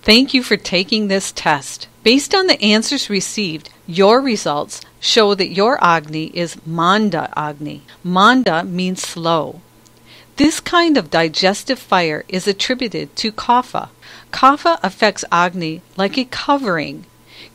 Thank you for taking this test. Based on the answers received, your results show that your Agni is Manda Agni. Manda means slow. This kind of digestive fire is attributed to Kapha. Kapha affects Agni like a covering,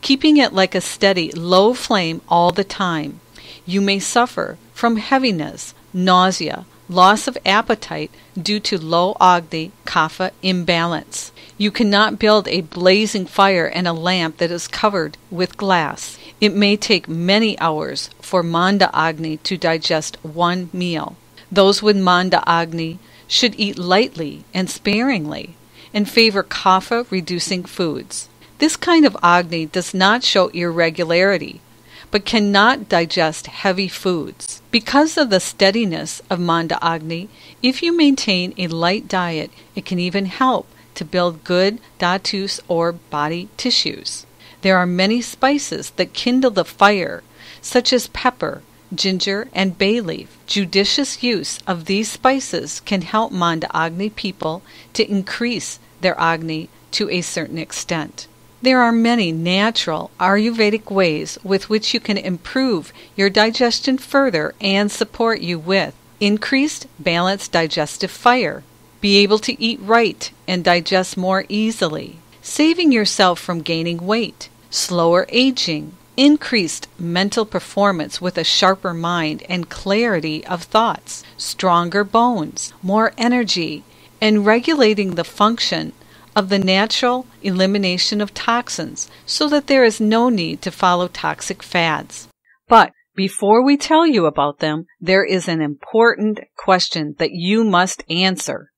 keeping it like a steady, low flame all the time. You may suffer from heaviness, nausea, loss of appetite due to low Agni Kapha imbalance. You cannot build a blazing fire in a lamp that is covered with glass. It may take many hours for Manda Agni to digest one meal. Those with Manda Agni should eat lightly and sparingly and favor Kapha-reducing foods. This kind of Agni does not show irregularity, but cannot digest heavy foods. Because of the steadiness of Manda Agni, if you maintain a light diet, it can even help to build good dhatus or body tissues. There are many spices that kindle the fire, such as pepper, ginger, and bay leaf. Judicious use of these spices can help Manda Agni people to increase their Agni to a certain extent. There are many natural Ayurvedic ways with which you can improve your digestion further and support you with increased balanced digestive fire, be able to eat right and digest more easily, saving yourself from gaining weight, slower aging, increased mental performance with a sharper mind and clarity of thoughts, stronger bones, more energy, and regulating the function of the natural elimination of toxins so that there is no need to follow toxic fads. But before we tell you about them, there is an important question that you must answer.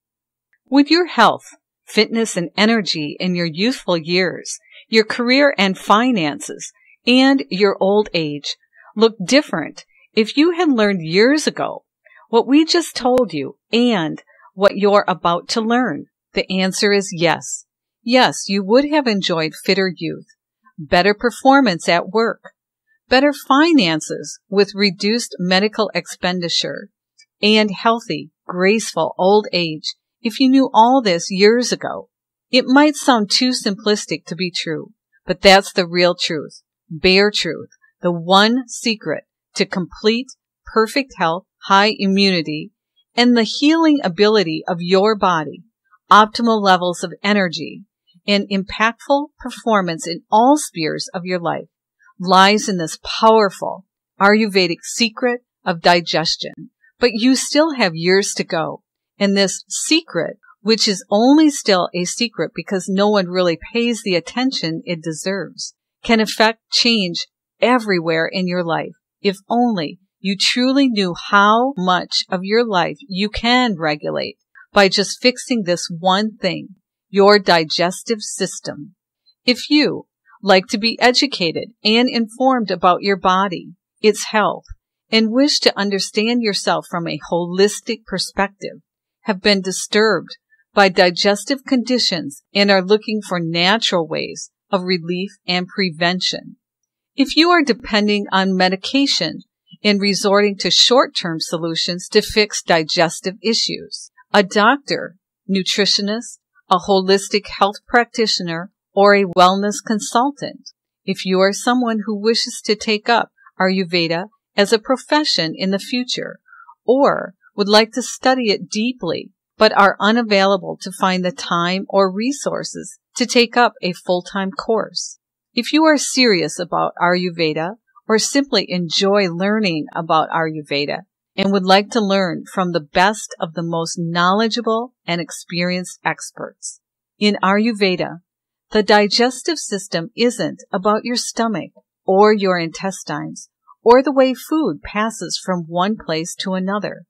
Would your health, fitness, and energy in your youthful years, your career and finances, and your old age look different if you had learned years ago what we just told you and what you're about to learn? The answer is yes. Yes, you would have enjoyed fitter youth, better performance at work, better finances with reduced medical expenditure, and healthy, graceful old age if you knew all this years ago. It might sound too simplistic to be true, but that's the real truth, bare truth, the one secret to complete, perfect health, high immunity, and the healing ability of your body, optimal levels of energy, and impactful performance in all spheres of your life lies in this powerful Ayurvedic secret of digestion. But you still have years to go, and this secret, which is only still a secret because no one really pays the attention it deserves, can affect change everywhere in your life if only you truly knew how much of your life you can regulate by just fixing this one thing, your digestive system. If you like to be educated and informed about your body, its health, and wish to understand yourself from a holistic perspective, have been disturbed by digestive conditions and are looking for natural ways of relief and prevention. If you are depending on medication and resorting to short-term solutions to fix digestive issues, a doctor, nutritionist, a holistic health practitioner, or a wellness consultant. If you are someone who wishes to take up Ayurveda as a profession in the future, or would like to study it deeply, but are unavailable to find the time or resources to take up a full-time course. If you are serious about Ayurveda, or simply enjoy learning about Ayurveda, and would like to learn from the best of the most knowledgeable and experienced experts. In Ayurveda, the digestive system isn't about your stomach or your intestines or the way food passes from one place to another.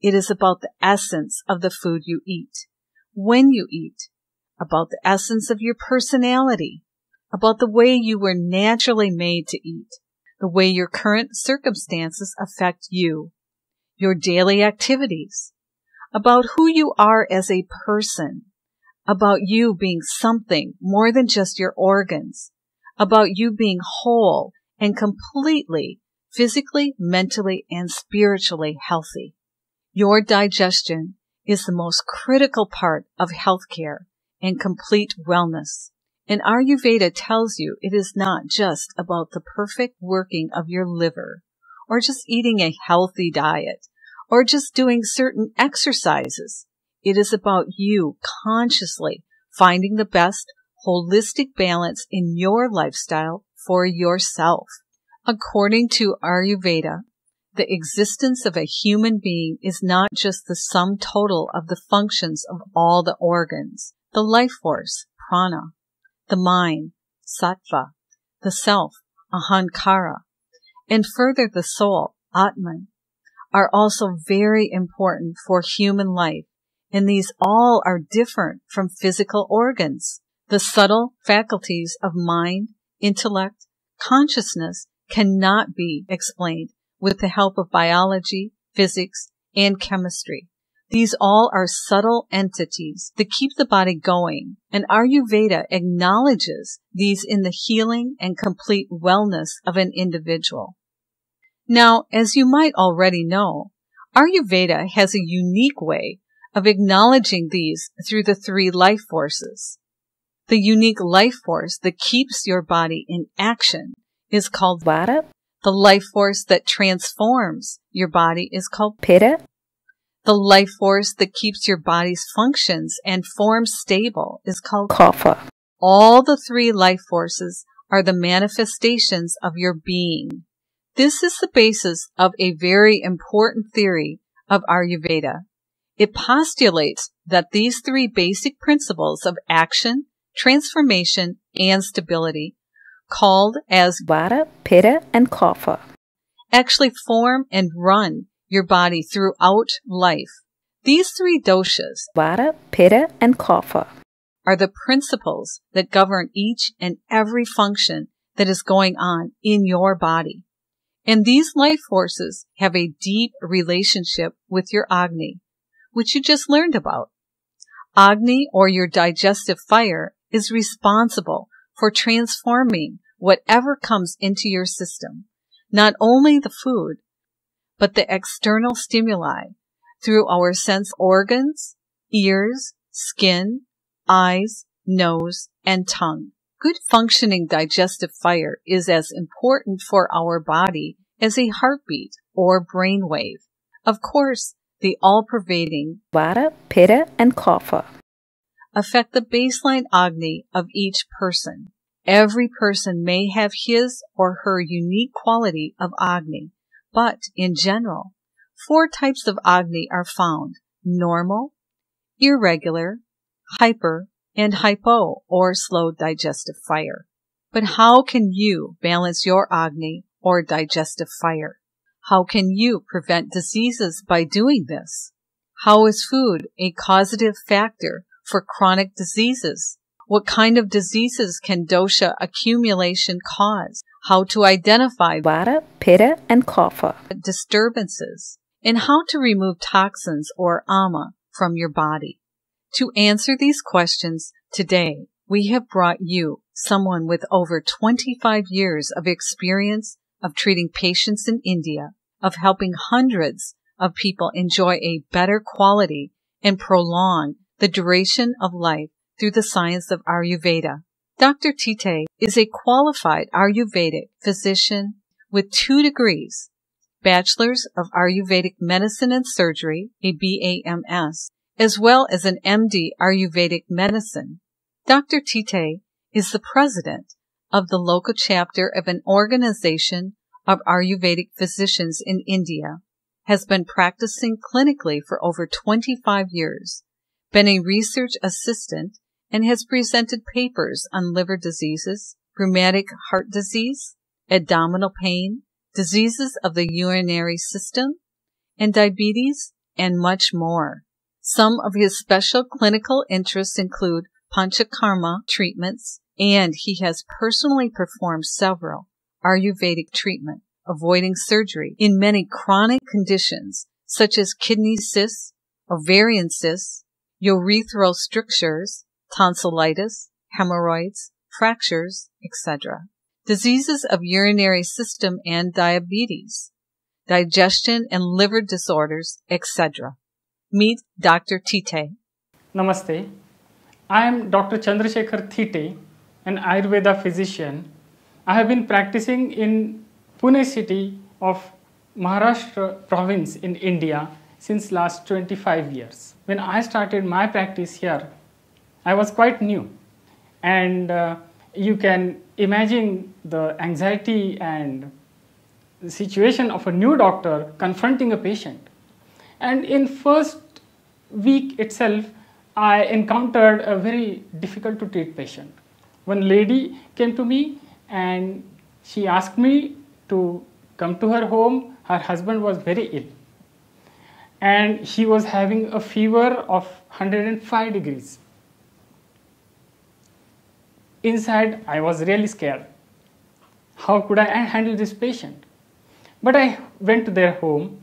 It is about the essence of the food you eat, when you eat, about the essence of your personality, about the way you were naturally made to eat, the way your current circumstances affect you, your daily activities, about who you are as a person, about you being something more than just your organs, about you being whole and completely physically, mentally, and spiritually healthy. Your digestion is the most critical part of healthcare and complete wellness. And Ayurveda tells you it is not just about the perfect working of your liver, or just eating a healthy diet, or just doing certain exercises. It is about you consciously finding the best holistic balance in your lifestyle for yourself. According to Ayurveda, the existence of a human being is not just the sum total of the functions of all the organs, the life force, prana, the mind, sattva, the self, ahankara, and further the soul, atman, are also very important for human life, and these all are different from physical organs. The subtle faculties of mind, intellect, consciousness cannot be explained with the help of biology, physics, and chemistry. These all are subtle entities that keep the body going, and Ayurveda acknowledges these in the healing and complete wellness of an individual. Now, as you might already know, Ayurveda has a unique way of acknowledging these through the three life forces. The unique life force that keeps your body in action is called Vata. The life force that transforms your body is called Pitta. The life force that keeps your body's functions and form stable is called Kapha. All the three life forces are the manifestations of your being. This is the basis of a very important theory of Ayurveda. It postulates that these three basic principles of action, transformation, and stability, called as Vata, Pitta, and Kapha, actually form and run your body throughout life. These three doshas, Vata, Pitta, and Kapha, are the principles that govern each and every function that is going on in your body. And these life forces have a deep relationship with your Agni, which you just learned about. Agni, or your digestive fire, is responsible for transforming whatever comes into your system, not only the food, but the external stimuli through our sense organs, ears, skin, eyes, nose, and tongue. Good functioning digestive fire is as important for our body as a heartbeat or brainwave. Of course, the all-pervading Vata, Pitta, and Kapha affect the baseline Agni of each person. Every person may have his or her unique quality of Agni, but in general, 4 types of Agni are found: normal, irregular, hyper, and hypo, or slow digestive fire. But how can you balance your Agni, or digestive fire? How can you prevent diseases by doing this? How is food a causative factor for chronic diseases? What kind of diseases can dosha accumulation cause? How to identify Vata, Pitta, and Kapha disturbances, and how to remove toxins or ama from your body. To answer these questions today, we have brought you someone with over 25 years of experience of treating patients in India, of helping hundreds of people enjoy a better quality and prolong the duration of life through the science of Ayurveda. Dr. Tite is a qualified Ayurvedic physician with 2 degrees, Bachelor's of Ayurvedic Medicine and Surgery, a BAMS, as well as an MD Ayurvedic Medicine. Dr. Tite is the president of the local chapter of an organization of Ayurvedic physicians in India, has been practicing clinically for over 25 years, been a research assistant, and has presented papers on liver diseases, rheumatic heart disease, abdominal pain, diseases of the urinary system, and diabetes, and much more. Some of his special clinical interests include panchakarma treatments, and he has personally performed several Ayurvedic treatment, avoiding surgery in many chronic conditions such as kidney cysts, ovarian cysts, urethral strictures, tonsillitis, hemorrhoids, fractures, etc. Diseases of urinary system and diabetes, digestion and liver disorders, etc. Meet Dr. Tite. Namaste. I am Dr. Chandrasekhar Thite, an Ayurveda physician. I have been practicing in Pune city of Maharashtra province in India since last 25 years. When I started my practice here, I was quite new, and you can imagine the anxiety and the situation of a new doctor confronting a patient. And in first week itself, I encountered a very difficult to treat patient. One lady came to me and she asked me to come to her home. Her husband was very ill and he was having a fever of 105 degrees. Inside, I was really scared. How could I handle this patient? But I went to their home,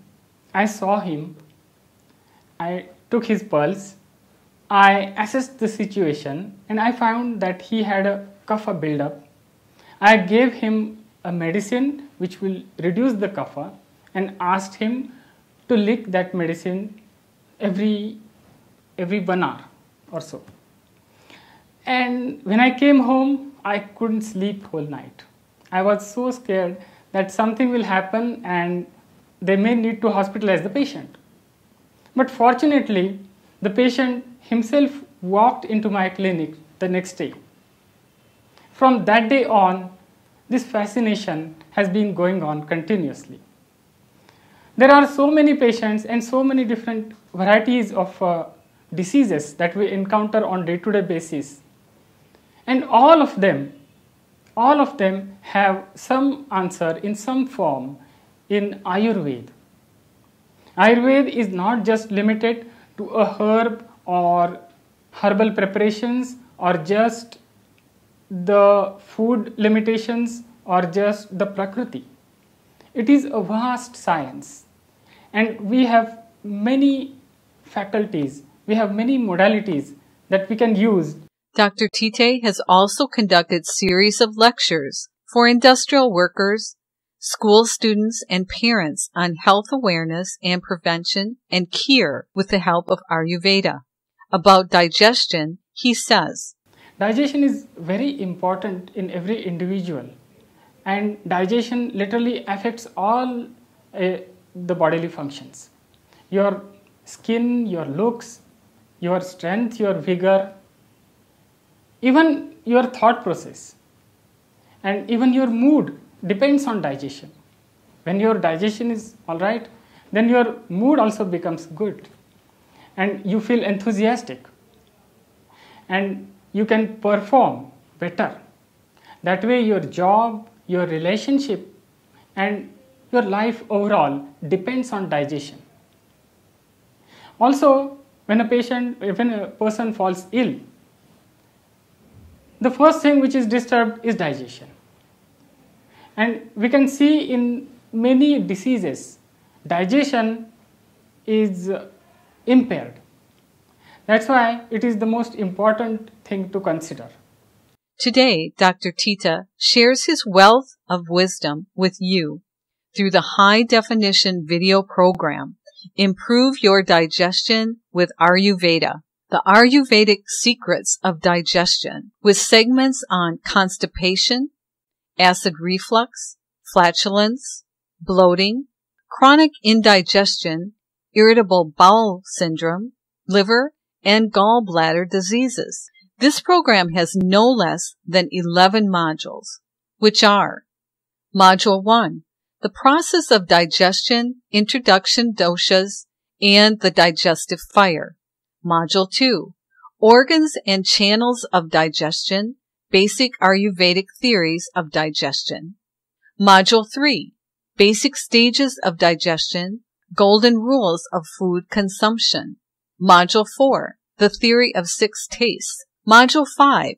I saw him, I took his pulse, I assessed the situation, and I found that he had a kapha buildup. I gave him a medicine which will reduce the kapha and asked him to lick that medicine every 1 hour or so. And when I came home, I couldn't sleep whole night. I was so scared that something will happen and they may need to hospitalize the patient. But fortunately, the patient himself walked into my clinic the next day. From that day on, this fascination has been going on continuously. There are so many patients and so many different varieties of diseases that we encounter on day-to-day basis. And all of them have some answer in some form in Ayurveda. Ayurveda is not just limited to a herb or herbal preparations or just the food limitations or just the Prakriti. It is a vast science and we have many faculties, we have many modalities that we can use. Dr. Thite has also conducted series of lectures for industrial workers, school students, and parents on health awareness and prevention and cure with the help of Ayurveda. About digestion, he says, digestion is very important in every individual, and digestion literally affects all the bodily functions. Your skin, your looks, your strength, your vigor, even your thought process, and even your mood depends on digestion. When your digestion is all right, then your mood also becomes good and you feel enthusiastic and you can perform better. That way your job, your relationship, and your life overall depends on digestion. Also, when a person falls ill, the first thing which is disturbed is digestion. And we can see in many diseases, digestion is impaired. That's why it is the most important thing to consider. Today, Dr. Thite shares his wealth of wisdom with you through the high-definition video program, Improve Your Digestion with Ayurveda. The Ayurvedic Secrets of Digestion, with segments on constipation, acid reflux, flatulence, bloating, chronic indigestion, irritable bowel syndrome, liver, and gallbladder diseases. This program has no less than 11 modules, which are Module 1, the process of digestion, introduction doshas, and the digestive fire. Module 2, organs and channels of digestion, basic Ayurvedic theories of digestion. Module 3, basic stages of digestion, golden rules of food consumption. Module 4, the theory of 6 tastes. Module 5,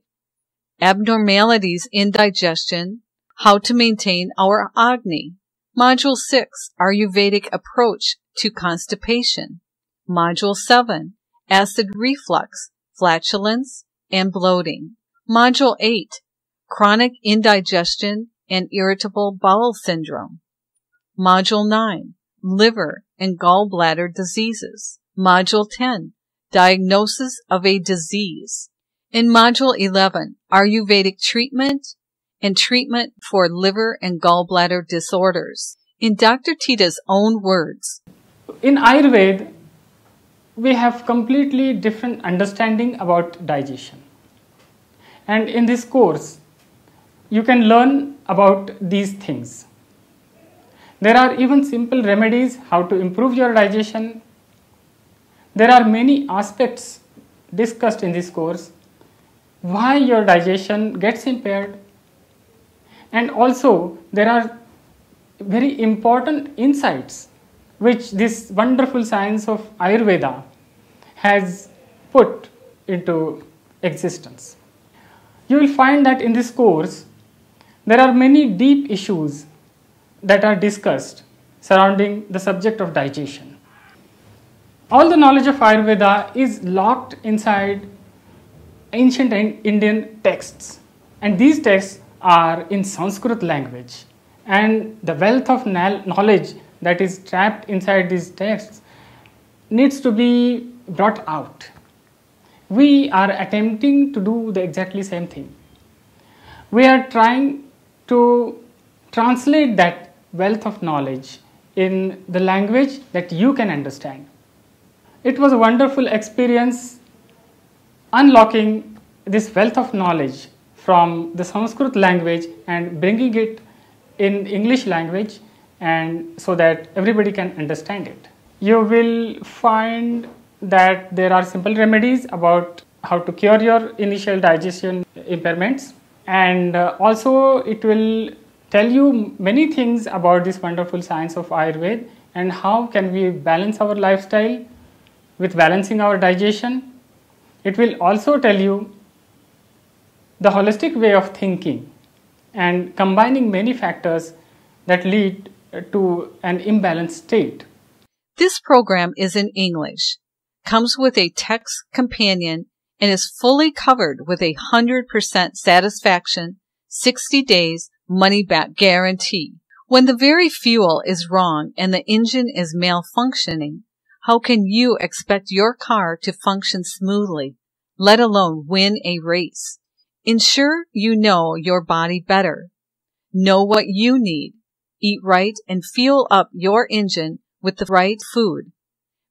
abnormalities in digestion, how to maintain our Agni. Module 6, Ayurvedic approach to constipation. Module 7, acid reflux, flatulence, and bloating. Module 8, chronic indigestion and irritable bowel syndrome. Module 9, liver and gallbladder diseases. Module 10, diagnosis of a disease. In Module 11, Ayurvedic treatment and treatment for liver and gallbladder disorders. In Dr. Tita's own words, in Ayurveda, we have completely different understanding about digestion. And in this course, you can learn about these things. There are even simple remedies how to improve your digestion. There are many aspects discussed in this course, why your digestion gets impaired. And also there are very important insights which this wonderful science of Ayurveda has put into existence. You will find that in this course there are many deep issues that are discussed surrounding the subject of digestion. All the knowledge of Ayurveda is locked inside ancient Indian texts, and these texts are in Sanskrit language, and the wealth of knowledge that is trapped inside these texts needs to be brought out. We are attempting to do the exactly same thing. We are trying to translate that wealth of knowledge in the language that you can understand. It was a wonderful experience unlocking this wealth of knowledge from the Sanskrit language and bringing it in English language, and so that everybody can understand it. You will find that there are simple remedies about how to cure your initial digestion impairments, and also it will tell you many things about this wonderful science of Ayurveda and how can we balance our lifestyle with balancing our digestion. It will also tell you the holistic way of thinking and combining many factors that lead to an imbalanced state. This program is in English, comes with a text companion, and is fully covered with a 100% satisfaction, 60 days money-back guarantee. When the very fuel is wrong and the engine is malfunctioning, how can you expect your car to function smoothly, let alone win a race? Ensure you know your body better. Know what you need. Eat right and fuel up your engine with the right food.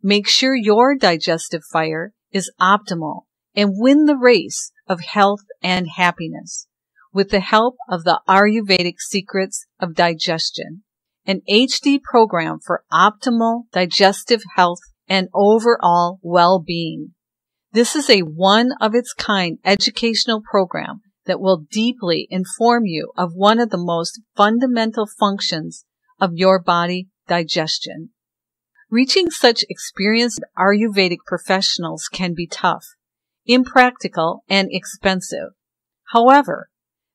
Make sure your digestive fire is optimal and win the race of health and happiness with the help of the Ayurvedic Secrets of Digestion, an HD program for optimal digestive health and overall well-being. This is a one-of-its-kind educational program that will deeply inform you of one of the most fundamental functions of your body, digestion. Reaching such experienced Ayurvedic professionals can be tough, impractical, and expensive. However,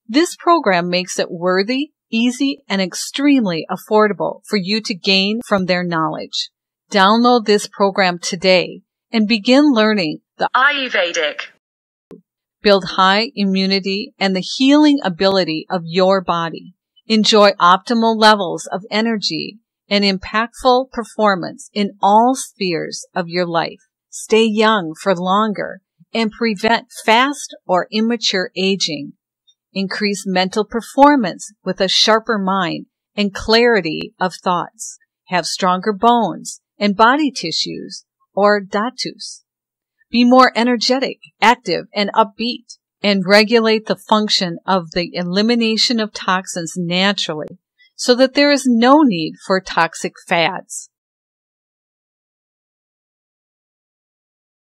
this program makes it worthy, easy, and extremely affordable for you to gain from their knowledge. Download this program today and begin learning the Ayurvedic. Build high immunity and the healing ability of your body. Enjoy optimal levels of energy and impactful performance in all spheres of your life. Stay young for longer and prevent fast or immature aging. Increase mental performance with a sharper mind and clarity of thoughts. Have stronger bones and body tissues, or dhatus. Be more energetic, active, and upbeat, and regulate the function of the elimination of toxins naturally, so that there is no need for toxic fads.